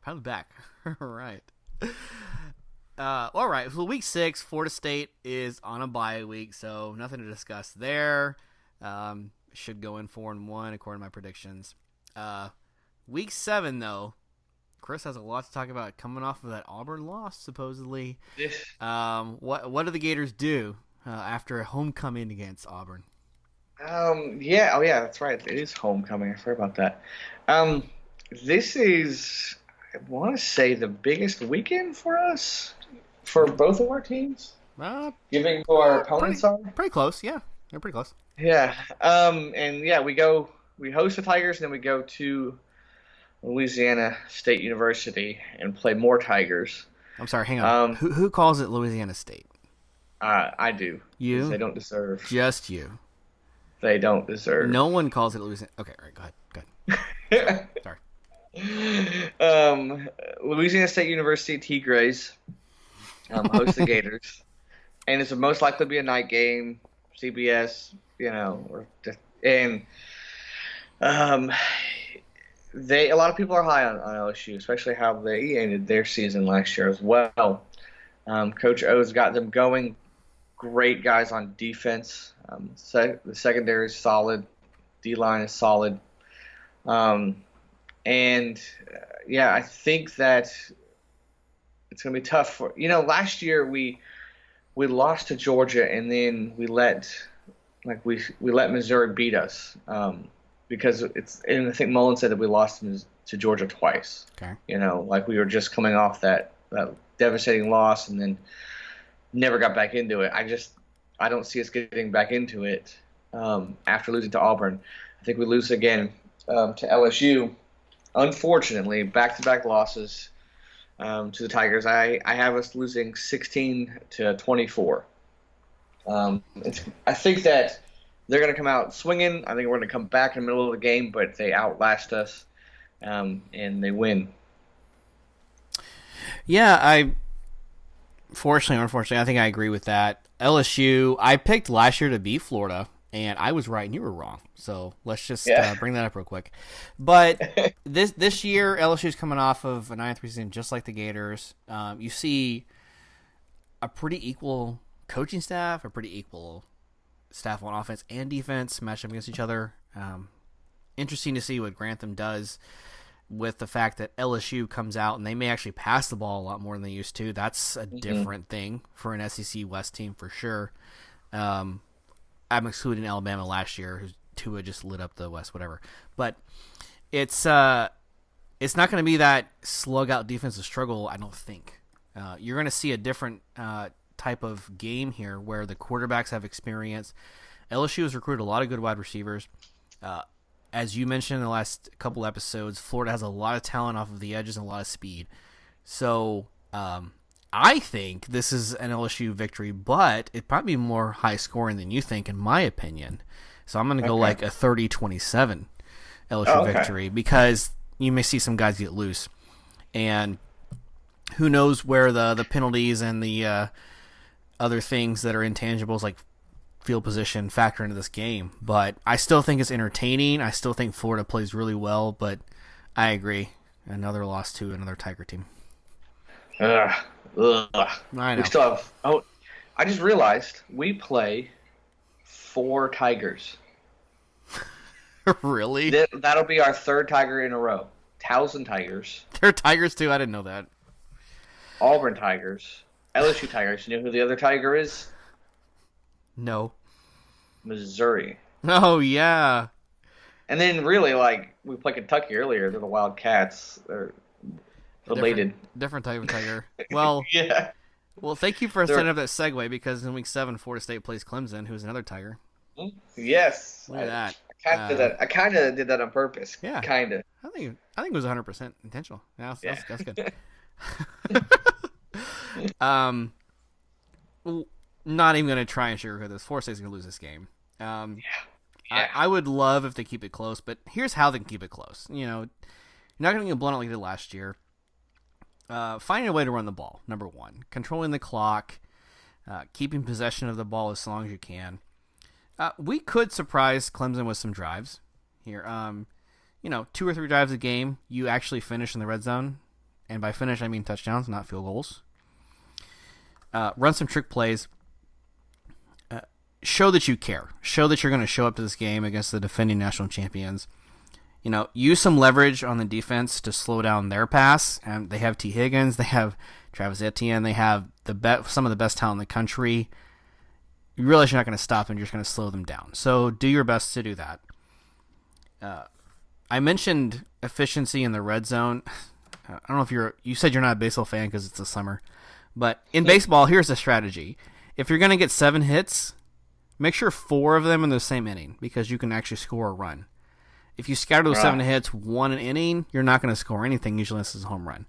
Pat on the back. All right. All right. So week 6, Florida State is on a bye week, so nothing to discuss there. Should go in 4-1 according to my predictions. Week 7 though, Chris has a lot to talk about coming off of that Auburn loss, supposedly. What do the Gators do after a homecoming against Auburn? Yeah. Oh, yeah, that's right. It is homecoming. I forgot about that. This is, I want to say, the biggest weekend for us, for both of our teams. Giving who our opponents are. Pretty close, yeah. They're pretty close. Yeah. And yeah, we host the Tigers, and then we go to Louisiana State University and play more Tigers. I'm sorry, hang on. Who calls it Louisiana State? I do. You? They don't deserve. Just you. They don't deserve. No one calls it Louisiana. Okay, all right, go ahead. Sorry. Louisiana State University Tigres host the Gators, and it's most likely to be a night game. CBS, and a lot of people are high on LSU, especially how they ended their season last year as well. Coach O's got them going. Great guys on defense. The secondary is solid. D-line is solid. I think that it's going to be tough for last year we lost to Georgia, and then we let Missouri beat us because and I think Mullen said that we lost to Georgia twice. Okay. We were just coming off that devastating loss and then never got back into it. I don't see us getting back into it after losing to Auburn. I think we lose again to LSU. Unfortunately, back-to-back losses to the Tigers. I have us losing 16-24. I think that they're going to come out swinging. I think we're going to come back in the middle of the game, but they outlast us and they win. Yeah, fortunately or unfortunately, I think I agree with that. LSU, I picked last year to beat Florida, and I was right and you were wrong. So let's just bring that up real quick. But this year, LSU is coming off of a 9th season just like the Gators. You see a pretty equal coaching staff, a pretty equal staff on offense and defense matched up against each other. Interesting to see what Grantham does with the fact that LSU comes out and they may actually pass the ball a lot more than they used to. That's a different thing for an SEC West team for sure. I'm excluding Alabama last year, who's Tua just lit up the West, whatever. But it's not going to be that slug out defensive struggle, I don't think. You're going to see a different type of game here where the quarterbacks have experience. LSU has recruited a lot of good wide receivers. As you mentioned in the last couple episodes, Florida has a lot of talent off of the edges and a lot of speed. So I think this is an LSU victory, but it might be more high scoring than you think, in my opinion. So I'm going to go like a 30-27 LSU victory because you may see some guys get loose. And who knows where the penalties and the other things that are intangibles like field position factor into this game. But I still think it's entertaining. I still think Florida plays really well, but I agree. Another loss to another Tiger team. Ugh. I know. We still have. Oh, I just realized we play 4 Tigers. Really? That'll be our 3rd Tiger in a row. Towson Tigers, They're Tigers too. I didn't know that. Auburn Tigers, LSU Tigers. You know who the other Tiger is? No. Missouri. Oh yeah. And then really, like, we played Kentucky earlier. They're the Wildcats. They're related. Different type of Tiger. Well, Yeah. well, thank you for setting up that segue because in week 7, Florida State plays Clemson, who's another Tiger. Yes. Look at that. I kind of did that on purpose. Yeah. Kind of. I think it was 100% intentional. Yeah, that's good. Not even gonna try and sugarcoat this. Florida State's gonna lose this game. Yeah. I would love if they keep it close, but here's how they can keep it close. You know, you're not gonna get blown out like they did last year. Finding a way to run the ball. Number 1, controlling the clock, keeping possession of the ball as long as you can. We could surprise Clemson with some drives here. 2 or 3 drives a game, you actually finish in the red zone. And by finish, I mean touchdowns, not field goals. Run some trick plays. Show that you care. Show that you're going to show up to this game against the defending national champions. Use some leverage on the defense to slow down their pass. And they have T. Higgins. They have Travis Etienne. They have some of the best talent in the country. You realize you're not going to stop them. You're just going to slow them down. So do your best to do that. I mentioned efficiency in the red zone. I don't know if you said you're not a baseball fan because it's the summer. But in baseball, here's the strategy. If you're going to get 7 hits, make sure 4 of them in the same inning because you can actually score a run. If you scatter those 7 hits, 1 an inning, you're not going to score anything usually unless it's a home run.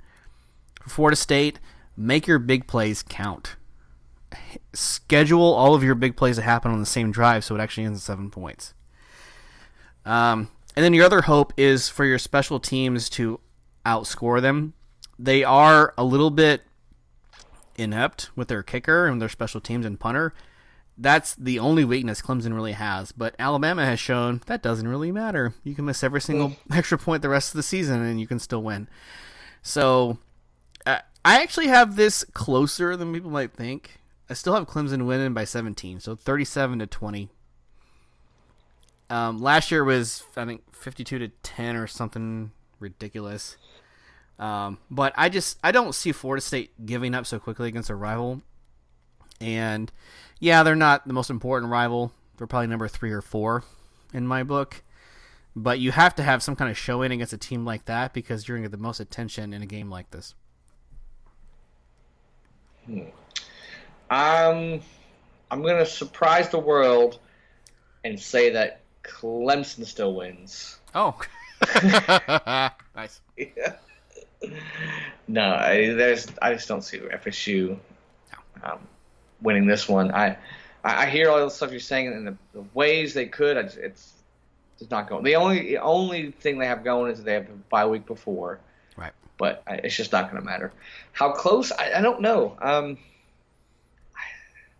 For Florida State, make your big plays count. Schedule all of your big plays to happen on the same drive so it actually ends at 7 points. And then your other hope is for your special teams to outscore them. They are a little bit inept with their kicker and their special teams and punter. That's the only weakness Clemson really has. But Alabama has shown that doesn't really matter. You can miss every single extra point the rest of the season and you can still win. So I actually have this closer than people might think. I still have Clemson winning by 17, so 37-20. Last year was, I think, 52-10 or something ridiculous. But I don't see Florida State giving up so quickly against a rival. And yeah, they're not the most important rival. They're probably number 3 or 4 in my book. But you have to have some kind of showing against a team like that because you're going to get the most attention in a game like this. I'm going to surprise the world and say that Clemson still wins. Oh. Nice. Yeah. No, I just don't see FSU winning this one. I hear all the stuff you're saying and the ways they could. It's not going. The only thing they have going is they have the bye week before. Right. But it's just not going to matter. How close? I don't know.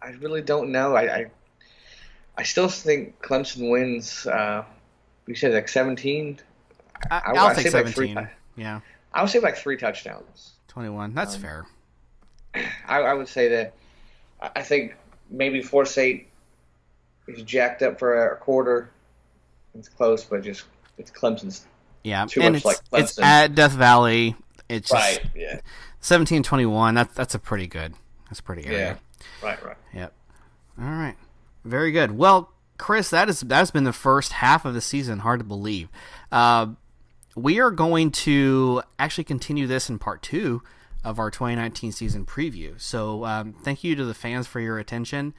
I really don't know. I still think Clemson wins. You said like 17. I'll say 17. Yeah. I would say like 3 touchdowns. 21. That's fair. I would say that. I think maybe Florida State is jacked up for a quarter. It's close, but it's Clemson's. Yeah, too and much like Clemson. It's at Death Valley. It's just right. Yeah. 17-21. That's a pretty good. That's a pretty area. Yeah. Right. Yep. All right. Very good. Well, Chris, that's been the first half of the season. Hard to believe. We are going to actually continue this in part 2 of our 2019 season preview. So thank you to the fans for your attention.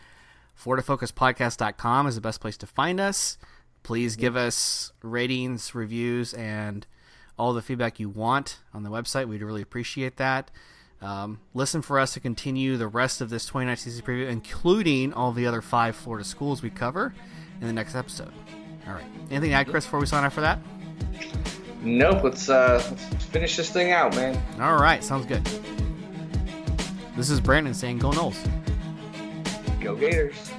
FloridaFocusPodcast.com is the best place to find us. Please give us ratings, reviews, and all the feedback you want on the website. We'd really appreciate that. Listen for us to continue the rest of this 2019 season preview, including all the other 5 Florida schools we cover in the next episode. All right. Anything to add, Chris, before we sign off for that? Nope. Let's finish this thing out, man. All right. Sounds good. This is Brandon saying go Noles. Go Gators.